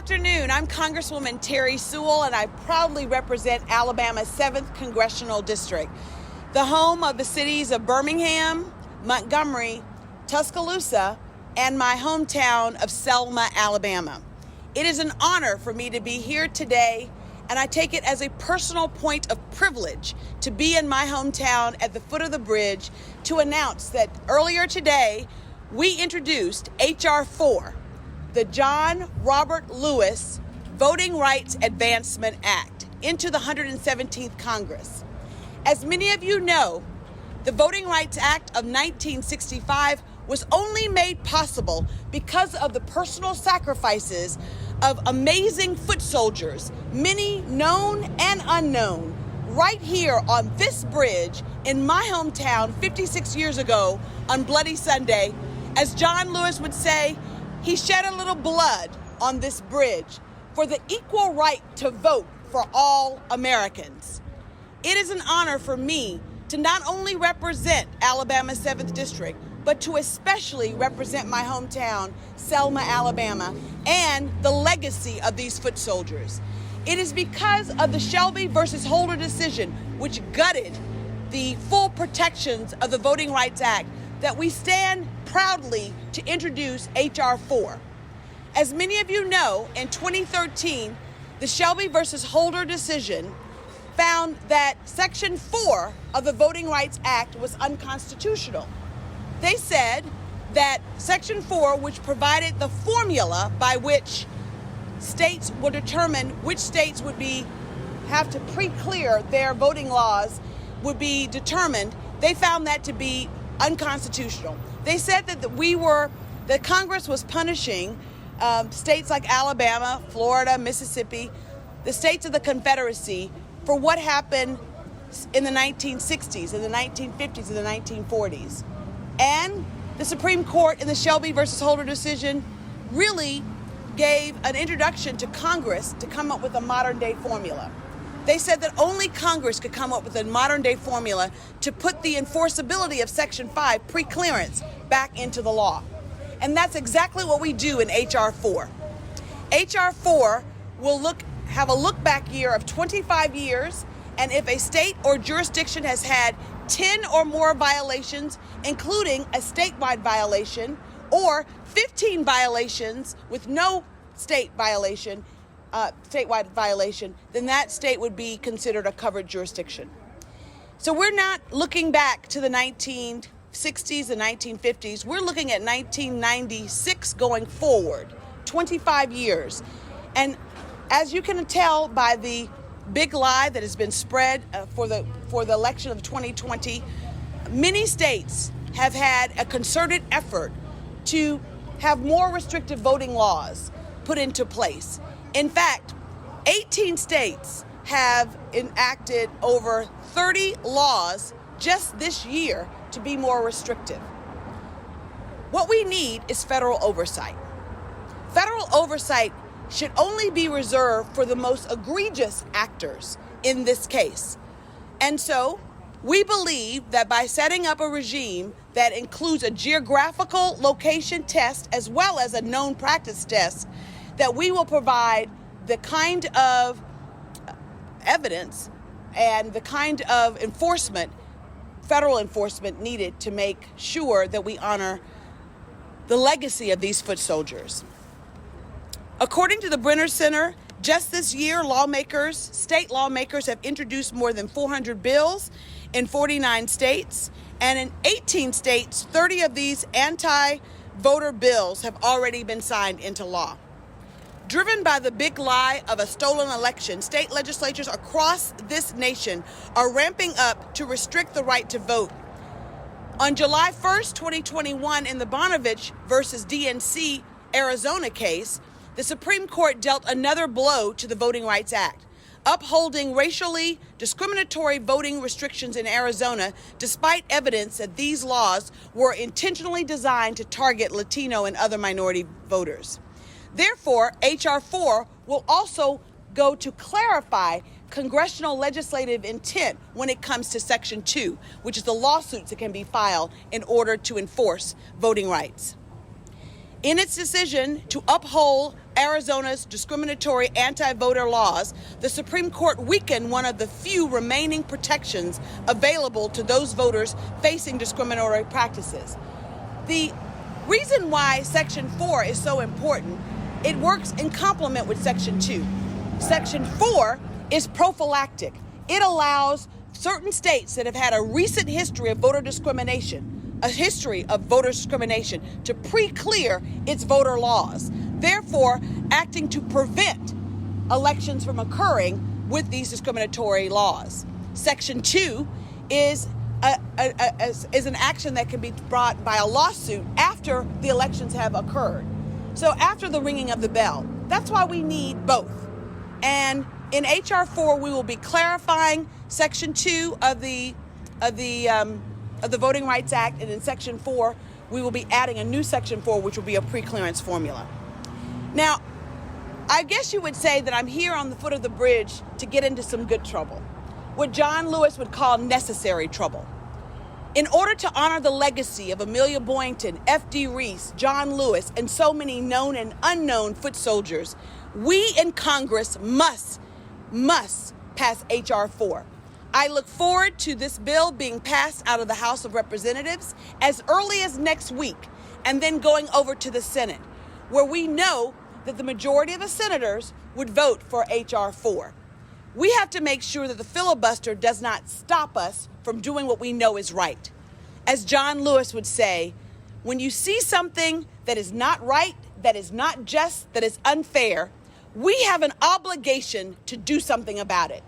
afternoon. I'm Congresswoman Terri Sewell, and I proudly represent Alabama's 7th Congressional District, the home of the cities of Birmingham, Montgomery, Tuscaloosa, and my hometown of Selma, Alabama. It is an honor for me to be here today, and I take it as a personal point of privilege to be in my hometown at the foot of the bridge to announce that earlier today we introduced H.R. 4, the John Robert Lewis Voting Rights Advancement Act, into the 117th Congress. As many of you know, the Voting Rights Act of 1965 was only made possible because of the personal sacrifices of amazing foot soldiers, many known and unknown, right here on this bridge in my hometown 56 years ago on Bloody Sunday. As John Lewis would say, he shed a little blood on this bridge for the equal right to vote for all Americans. It is an honor for me to not only represent Alabama's 7th District, but to especially represent my hometown, Selma, Alabama, and the legacy of these foot soldiers. It is because of the Shelby versus Holder decision, which gutted the full protections of the Voting Rights Act, that we stand proudly to introduce H.R. 4. As many of you know, in 2013, the Shelby versus Holder decision found that Section 4 of the Voting Rights Act was unconstitutional. They said that Section 4, which provided the formula by which states will determine which states would have to pre-clear their voting laws, would be determined, they found that to be unconstitutional. They said that Congress was punishing states like Alabama, Florida, Mississippi, the states of the Confederacy, for what happened in the 1960s, in the 1950s, and the 1940s. And the Supreme Court in the Shelby versus Holder decision really gave an introduction to Congress to come up with a modern-day formula. They said that only Congress could come up with a modern-day formula to put the enforceability of Section 5, pre-clearance, back into the law. And that's exactly what we do in H.R. 4. H.R. 4 will have a look-back year of 25 years, and if a state or jurisdiction has had 10 or more violations, including a statewide violation, or 15 violations with no statewide violation, then that state would be considered a covered jurisdiction. So we're not looking back to the 1960s and 1950s. We're looking at 1996 going forward, 25 years. And as you can tell by the big lie that has been spread for the election of 2020, many states have had a concerted effort to have more restrictive voting laws put into place. In fact, 18 states have enacted over 30 laws just this year to be more restrictive. What we need is federal oversight. Federal oversight should only be reserved for the most egregious actors in this case. And so we believe that by setting up a regime that includes a geographical location test as well as a known practice test, that we will provide the kind of evidence and the kind of enforcement, federal enforcement, needed to make sure that we honor the legacy of these foot soldiers. According to the Brenner Center, just this year, state lawmakers have introduced more than 400 bills in 49 states, and in 18 states, 30 of these anti-voter bills have already been signed into law. Driven by the big lie of a stolen election, state legislatures across this nation are ramping up to restrict the right to vote. On July 1st, 2021, in the Bonovich versus DNC Arizona case, the Supreme Court dealt another blow to the Voting Rights Act, upholding racially discriminatory voting restrictions in Arizona, despite evidence that these laws were intentionally designed to target Latino and other minority voters. Therefore, H.R. 4 will also go to clarify congressional legislative intent when it comes to Section 2, which is the lawsuits that can be filed in order to enforce voting rights. In its decision to uphold Arizona's discriminatory anti-voter laws, the Supreme Court weakened one of the few remaining protections available to those voters facing discriminatory practices. The reason why Section 4 is so important, it works in complement with Section 2. Section 4 is prophylactic. It allows certain states that have had a recent history of voter discrimination, to pre-clear its voter laws, therefore acting to prevent elections from occurring with these discriminatory laws. Section 2 is an action that can be brought by a lawsuit after the elections have occurred. So after the ringing of the bell. That's why we need both. And in H.R. 4, we will be clarifying Section 2 of the Voting Rights Act, and in Section 4, we will be adding a new Section 4, which will be a pre-clearance formula. Now, I guess you would say that I'm here on the foot of the bridge to get into some good trouble, what John Lewis would call necessary trouble. In order to honor the legacy of Amelia Boynton, F.D. Reese, John Lewis, and so many known and unknown foot soldiers, we in Congress must pass H.R. 4. I look forward to this bill being passed out of the House of Representatives as early as next week, and then going over to the Senate, where we know that the majority of the senators would vote for H.R. 4. We have to make sure that the filibuster does not stop us from doing what we know is right. As John Lewis would say, when you see something that is not right, that is not just, that is unfair, we have an obligation to do something about it.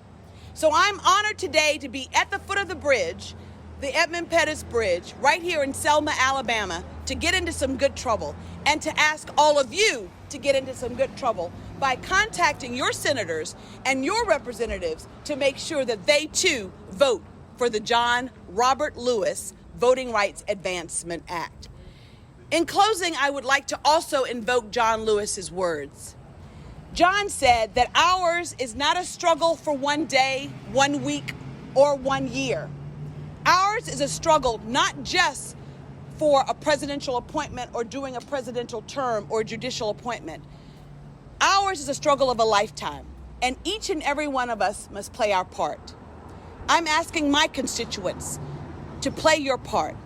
So I'm honored today to be at the foot of the bridge, the Edmund Pettus Bridge, right here in Selma, Alabama, to get into some good trouble and to ask all of you to get into some good trouble by contacting your senators and your representatives to make sure that they too vote for the John Robert Lewis Voting Rights Advancement Act. In closing, I would like to also invoke John Lewis's words. John said that ours is not a struggle for one day, 1 week, or 1 year. Ours is a struggle not just for a presidential appointment or doing a presidential term or judicial appointment. Ours is a struggle of a lifetime, and each and every one of us must play our part. I'm asking my constituents to play your part.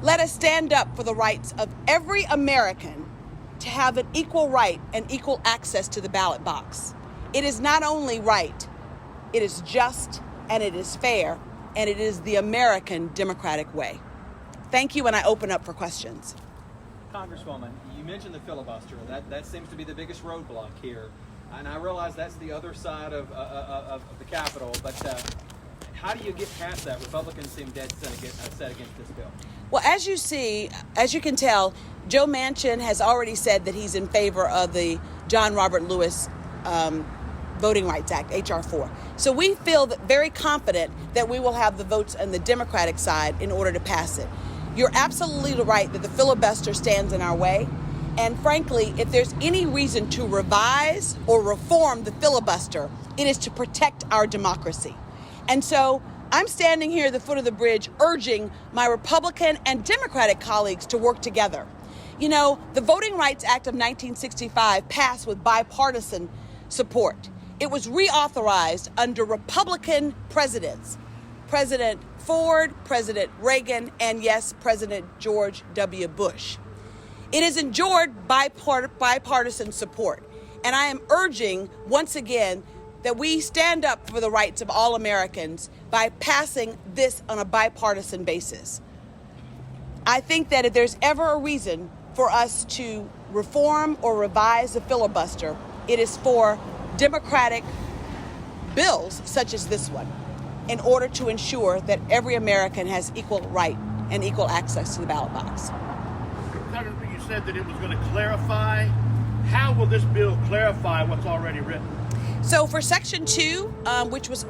Let us stand up for the rights of every American to have an equal right and equal access to the ballot box. It is not only right, it is just, and it is fair, and it is the American democratic way. Thank you, and I open up for questions. Congresswoman, you mentioned the filibuster. That seems to be the biggest roadblock here. And I realize that's the other side of the Capitol, but how do you get past that? Republicans seem dead set against this bill. Well, as you can tell, Joe Manchin has already said that he's in favor of the John Robert Lewis Voting Rights Act, H.R. 4. So we feel very confident that we will have the votes on the Democratic side in order to pass it. You're absolutely right that the filibuster stands in our way. And frankly, if there's any reason to revise or reform the filibuster, it is to protect our democracy. And so I'm standing here at the foot of the bridge urging my Republican and Democratic colleagues to work together. You know, the Voting Rights Act of 1965 passed with bipartisan support. It was reauthorized under Republican presidents, President Ford, President Reagan, and yes, President George W. Bush. It has enjoyed bipartisan support, and I am urging once again that we stand up for the rights of all Americans by passing this on a bipartisan basis. I think that if there's ever a reason for us to reform or revise the filibuster, it is for Democratic bills such as this one, in order to ensure that every American has equal right and equal access to the ballot box. Senator, you said that it was going to clarify. How will this bill clarify what's already written? So for Section 2, which was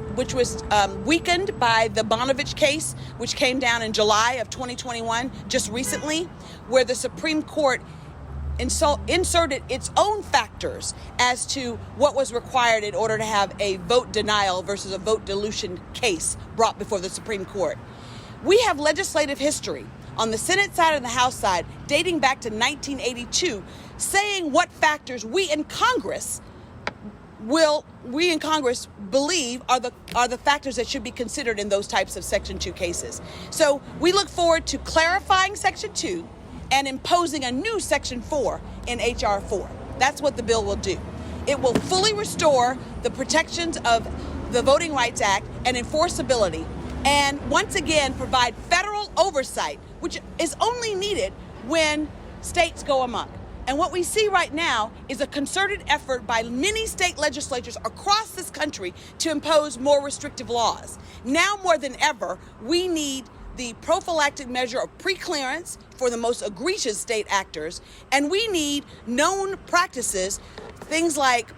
weakened by the Bonovich case, which came down in July of 2021, just recently, where the Supreme Court inserted its own factors as to what was required in order to have a vote denial versus a vote dilution case brought before the Supreme Court. We have legislative history on the Senate side and the House side, dating back to 1982, saying what factors we in Congress believe are the factors that should be considered in those types of Section 2 cases. So we look forward to clarifying Section 2 and imposing a new Section 4 in H.R. 4. That's what the bill will do. It will fully restore the protections of the Voting Rights Act and enforceability, and once again provide federal oversight, which is only needed when states go amok. And what we see right now is a concerted effort by many state legislatures across this country to impose more restrictive laws. Now more than ever, we need the prophylactic measure of preclearance for the most egregious state actors, and we need known practices, things like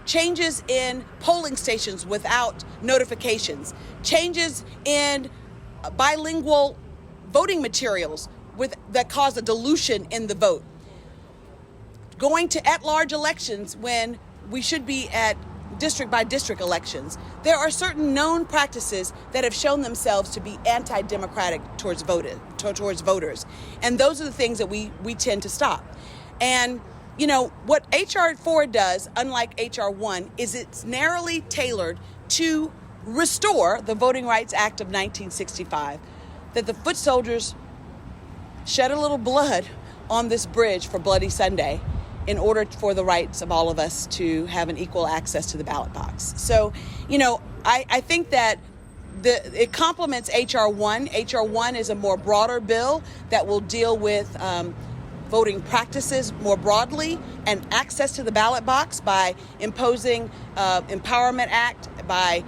changes in polling stations without notifications, changes in bilingual voting materials that cause a dilution in the vote, going to at-large elections when we should be at district-by-district elections. There are certain known practices that have shown themselves to be anti-democratic towards voters. And those are the things that we tend to stop. And, you know, what H.R. 4 does, unlike H.R. 1, is it's narrowly tailored to restore the Voting Rights Act of 1965, that the foot soldiers shed a little blood on this bridge for Bloody Sunday in order for the rights of all of us to have an equal access to the ballot box. So, you know, I think that it complements H.R. 1. H.R. 1 is a more broader bill that will deal with voting practices more broadly and access to the ballot box by imposing Empowerment Act, by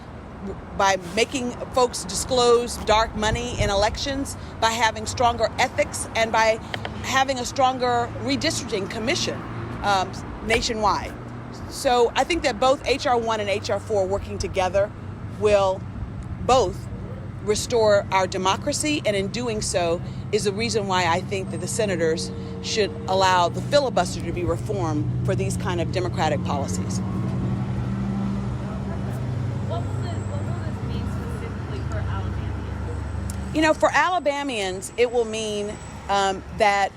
making folks disclose dark money in elections, by having stronger ethics, and by having a stronger redistricting commission nationwide. So I think that both H.R. 1 and H.R. 4 working together will both restore our democracy, and in doing so is the reason why I think that the senators should allow the filibuster to be reformed for these kind of democratic policies. What will this mean specifically for Alabamians? You know, for Alabamians, it will mean that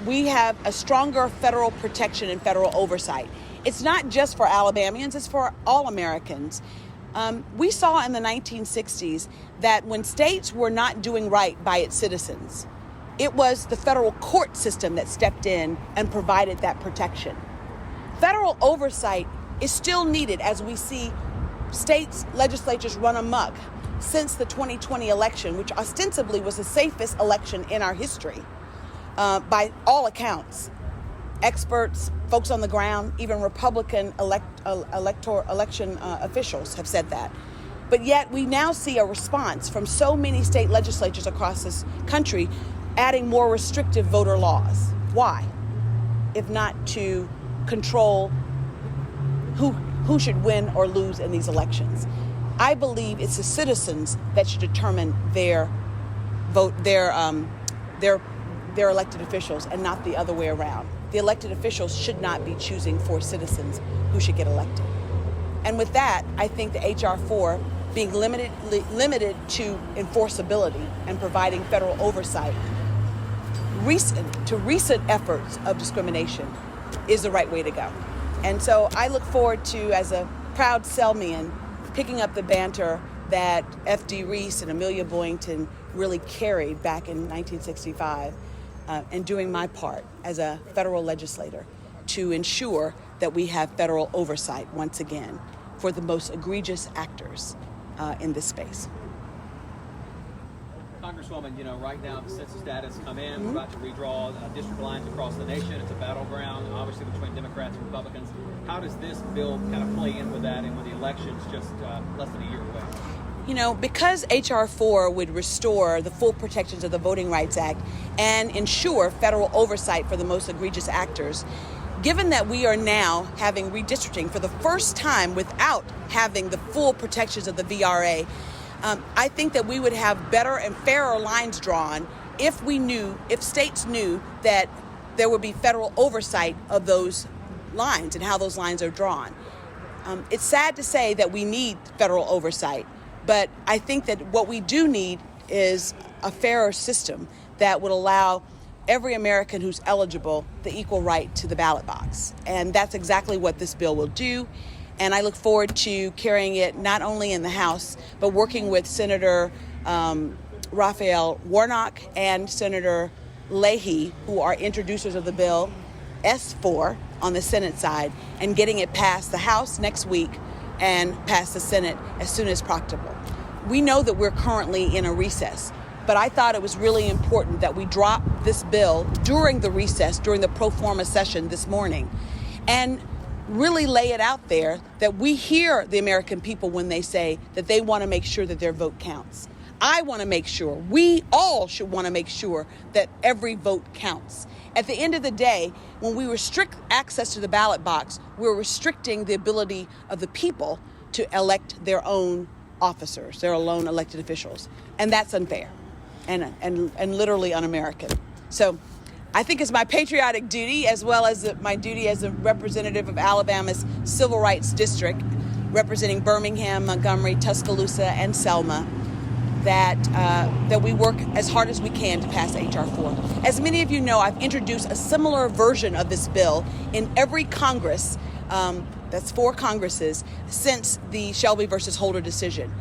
we have a stronger federal protection and federal oversight. It's not just for Alabamians, it's for all Americans. We saw in the 1960s that when states were not doing right by its citizens, it was the federal court system that stepped in and provided that protection. Federal oversight is still needed as we see states' legislatures run amok since the 2020 election, which ostensibly was the safest election in our history. By all accounts, experts, folks on the ground, even Republican election officials have said that. But yet we now see a response from so many state legislatures across this country adding more restrictive voter laws. Why? If not to control who should win or lose in these elections. I believe it's the citizens that should determine their vote, their elected officials, and not the other way around. The elected officials should not be choosing for citizens who should get elected. And with that, I think the H.R. 4 being limited to enforceability and providing federal oversight recent efforts of discrimination is the right way to go. And so I look forward to, as a proud Selmian, picking up the banter that F.D. Reese and Amelia Boynton really carried back in 1965, and doing my part as a federal legislator to ensure that we have federal oversight once again for the most egregious actors in this space. Congresswoman, you know, right now the census data has come in. We're about to redraw district lines across the nation. It's a battleground, obviously, between Democrats and Republicans. How does this bill kind of play in with that and with the elections just less than a year away? You know, because H.R. 4 would restore the full protections of the Voting Rights Act and ensure federal oversight for the most egregious actors, given that we are now having redistricting for the first time without having the full protections of the VRA, I think that we would have better and fairer lines drawn if states knew that there would be federal oversight of those lines and how those lines are drawn. It's sad to say that we need federal oversight, but I think that what we do need is a fairer system that would allow every American who's eligible the equal right to the ballot box. And that's exactly what this bill will do. And I look forward to carrying it not only in the House, but working with Senator Raphael Warnock and Senator Leahy, who are introducers of the bill, S4, on the Senate side, and getting it past the House next week and past the Senate as soon as practicable. We know that we're currently in a recess, but I thought it was really important that we drop this bill during the recess, during the pro forma session this morning, and really lay it out there that we hear the American people when they say that they want to make sure that their vote counts. I want to make sure, we all should want to make sure that every vote counts. At the end of the day, when we restrict access to the ballot box, we're restricting the ability of the people to elect their own officers, their own elected officials. And that's unfair and literally un-American. So I think it's my patriotic duty, as well as my duty as a representative of Alabama's Civil Rights District, representing Birmingham, Montgomery, Tuscaloosa, and Selma, that we work as hard as we can to pass H.R. 4. As many of you know, I've introduced a similar version of this bill in every Congress, that's 4 Congresses, since the Shelby versus Holder decision.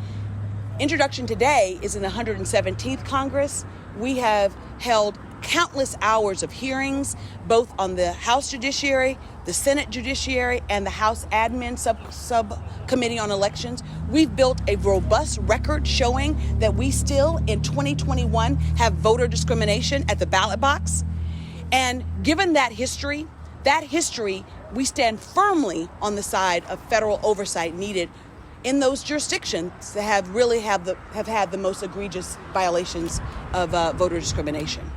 Introduction today is in the 117th Congress. We have held countless hours of hearings, both on the House Judiciary, the Senate Judiciary, and the House Admin Subcommittee on Elections. We've built a robust record showing that we still, in 2021, have voter discrimination at the ballot box. And given that history, we stand firmly on the side of federal oversight needed in those jurisdictions that have had the most egregious violations of voter discrimination.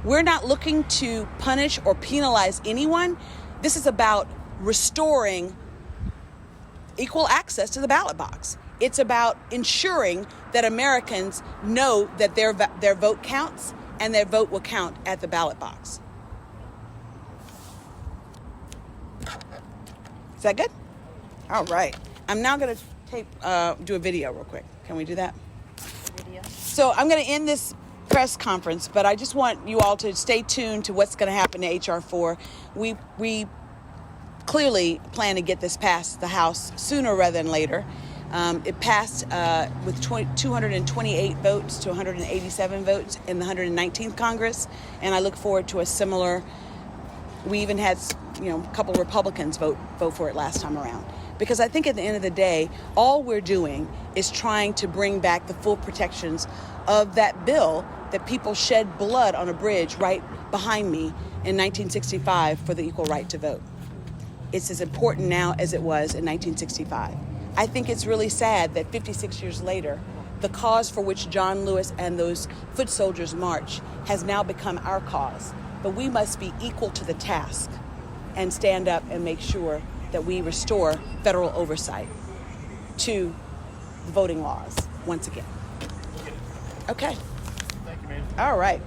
We're not looking to punish or penalize anyone. This is about restoring equal access to the ballot box. It's about ensuring that Americans know that their vote counts and their vote will count at the ballot box. Is that good? All right. I'm now going to do a video real quick. Can we do that? Video. So I'm going to end this press conference, but I just want you all to stay tuned to what's going to happen to H.R. 4. We clearly plan to get this past the House sooner rather than later. It passed with 228 votes to 187 votes in the 119th Congress, and I look forward to a similar. We even had a couple Republicans vote for it last time around. Because I think at the end of the day, all we're doing is trying to bring back the full protections of that bill that people shed blood on a bridge right behind me in 1965 for the equal right to vote. It's as important now as it was in 1965. I think it's really sad that 56 years later, the cause for which John Lewis and those foot soldiers march has now become our cause. But we must be equal to the task and stand up and make sure that we restore federal oversight to the voting laws once again. Okay. Thank you, man. All right.